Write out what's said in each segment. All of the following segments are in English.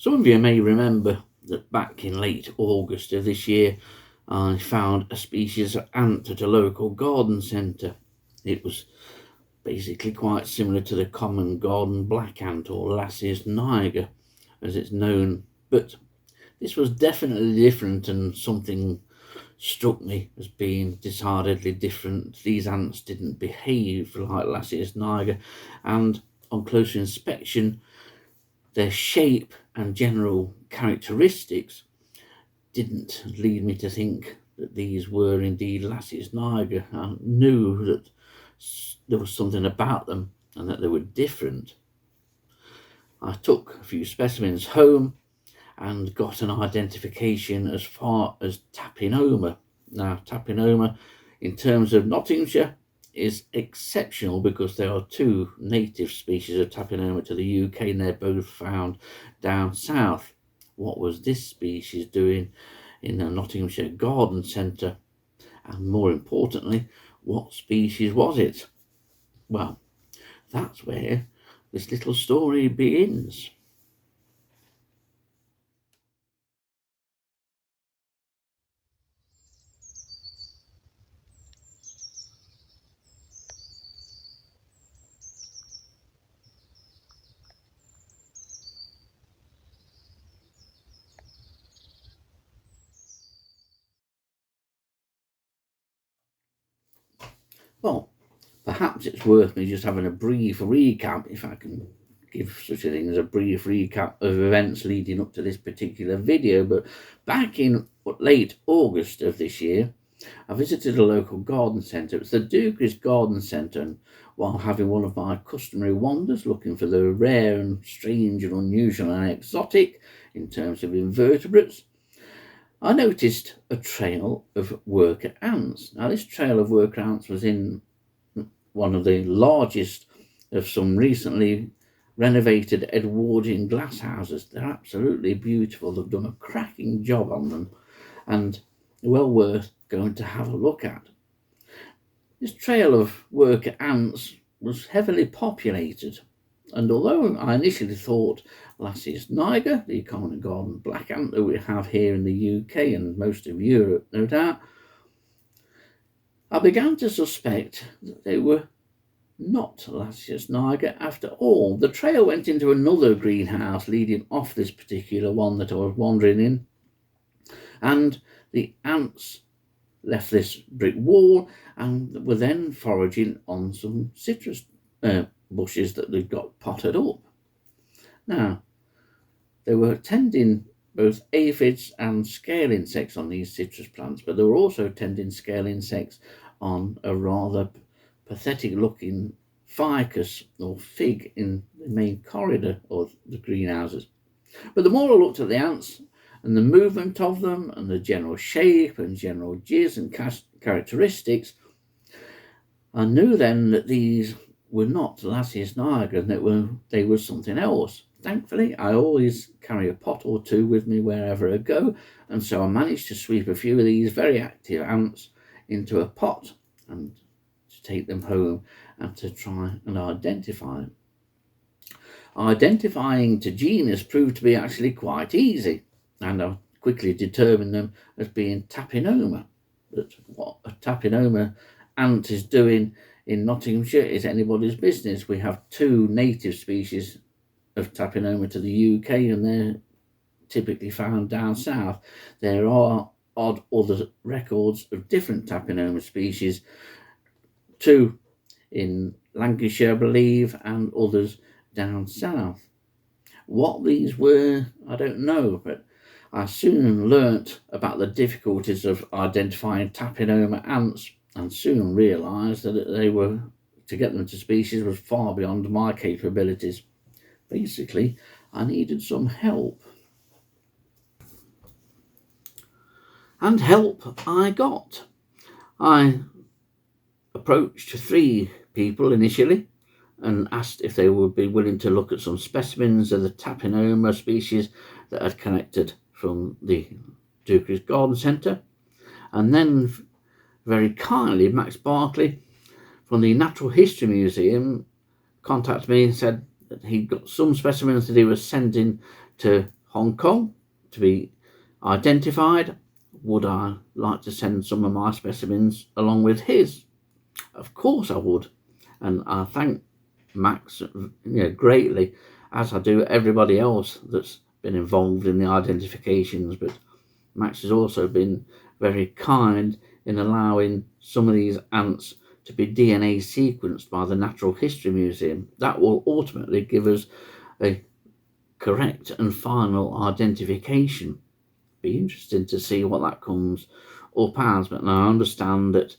Some of you may remember that back in late August of this year, I found a species of ant at a local garden centre. It was basically quite similar to the common garden black ant, or Lassius niger as it's known, but this was definitely different, and something struck me as being decidedly different. These ants didn't behave like Lassius niger, and on closer inspection their shape and general characteristics didn't lead me to think that these were indeed Lassius niger. I knew that there was something about them and that they were different. I took a few specimens home and got an identification as far as Tapinoma. Now, Tapinoma, in terms of Nottinghamshire, is exceptional because there are two native species of Tapinoma to the UK, and they're both found down south. What was this species doing in the Nottinghamshire Garden Centre? And more importantly, what species was it? Well, that's where this little story begins. Well, perhaps it's worth me just having a brief recap, if I can give such a thing as a brief recap of events leading up to this particular video. But back in late August of this year, I visited a local garden centre. It's the Dukeries Garden Centre, and while having one of my customary wanders looking for the rare and strange and unusual and exotic in terms of invertebrates, I noticed a trail of worker ants. Now, this trail of worker ants was in one of the largest of some recently renovated Edwardian glass houses. They're absolutely beautiful. They've done a cracking job on them and well worth going to have a look at. This trail of worker ants was heavily populated, and although I initially thought Lassius niger, the common garden black ant that we have here in the UK and most of Europe, no doubt, I began to suspect that they were not Lassius niger after all. The trail went into another greenhouse leading off this particular one that I was wandering in, and the ants left this brick wall and were then foraging on some citrus bushes that they'd got potted up. Now, they were tending both aphids and scale insects on these citrus plants, but they were also tending scale insects on a rather pathetic looking ficus or fig in the main corridor of the greenhouses. But the more I looked at the ants and the movement of them and the general shape and general jizz and characteristics, I knew then that these were not Lassius niger and that they were something else. Thankfully, I always carry a pot or two with me wherever I go, and so I managed to sweep a few of these very active ants into a pot and to take them home and to try and identify them. Identifying to genus proved to be actually quite easy, and I quickly determined them as being Tapinoma. But what a Tapinoma ant is doing in Nottinghamshire is anybody's business. We have two native species of Tapinoma to the UK, and they're typically found down south. There are odd other records of different Tapinoma species, two in Lancashire, I believe, and others down south. What these were, I don't know, but I soon learnt about the difficulties of identifying Tapinoma ants and soon realised that to get them to species was far beyond my capabilities. Basically, I needed some help. And help I got. I approached three people initially and asked if they would be willing to look at some specimens of the Tapinoma species that had connected from the Dukeries Garden Centre. And then, very kindly, Max Barkley from the Natural History Museum contacted me and said that he'd got some specimens that he was sending to Hong Kong to be identified. Would I like to send some of my specimens along with his? Of course I would, and I thank Max greatly, as I do everybody else that's been involved in the identifications. But Max has also been very kind in allowing some of these ants to be DNA sequenced by the Natural History Museum. That will ultimately give us a correct and final identification. Be interesting to see what that comes up as, but now I understand that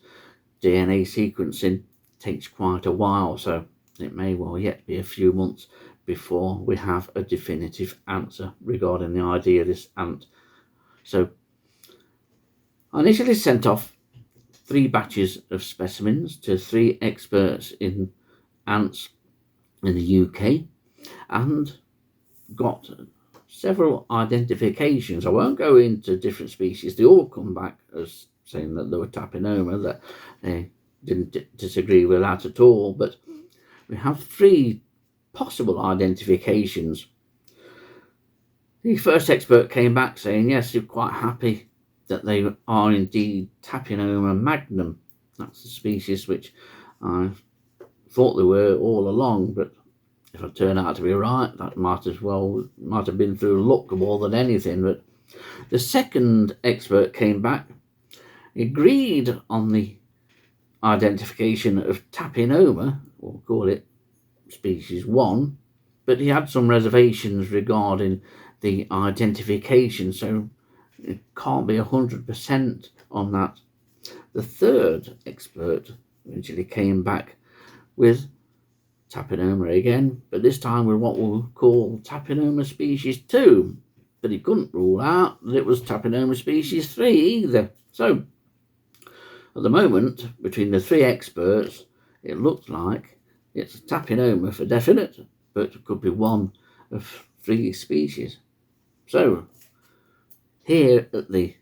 DNA sequencing takes quite a while, so it may well yet be a few months before we have a definitive answer regarding the idea of this ant. So I initially sent off 3 batches of specimens to 3 experts in ants in the UK and got several identifications. I won't go into different species. They all come back as saying that they were Tapinoma, that they didn't disagree with that at all, but we have 3 possible identifications. The first expert came back saying yes, you're quite happy that they are indeed Tapinoma magnum. That's the species which I thought they were all along, but if I turn out to be right, that might have been through luck more than anything. But the second expert came back, agreed on the identification of Tapinoma, we'll call it species 1, but he had some reservations regarding the identification, so it can't be 100% on that. The third expert eventually came back with Tapinoma again, but this time with what we'll call Tapinoma species 2, but he couldn't rule out that it was Tapinoma species 3 either. So at the moment, between the 3 experts, it looks like it's Tapinoma for definite, but it could be one of 3 species. So here at the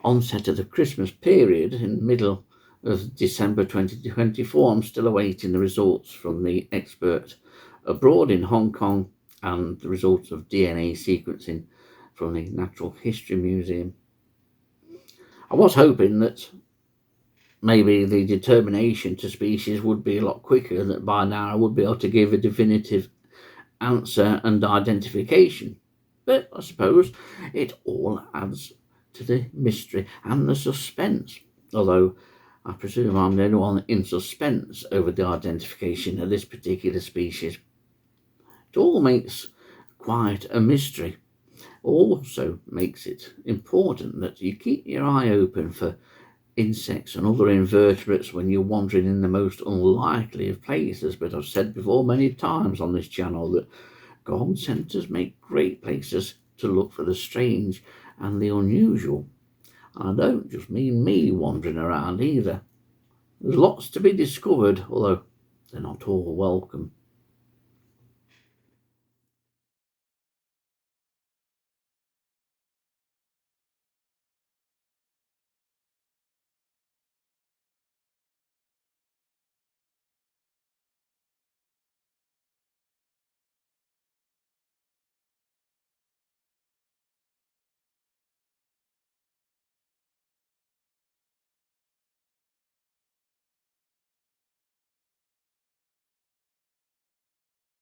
onset of the Christmas period in the middle of December 2024, I'm still awaiting the results from the expert abroad in Hong Kong and the results of DNA sequencing from the Natural History Museum. I was hoping that maybe the determination to species would be a lot quicker, that by now I would be able to give a definitive answer and identification. But I suppose it all adds to the mystery and the suspense, although I presume I'm the only one in suspense over the identification of this particular species. It all makes quite a mystery. Also makes it important that you keep your eye open for insects and other invertebrates when you're wandering in the most unlikely of places. But I've said before many times on this channel that garden centres make great places to look for the strange and the unusual. And I don't just mean me wandering around either. There's lots to be discovered, although they're not all welcome.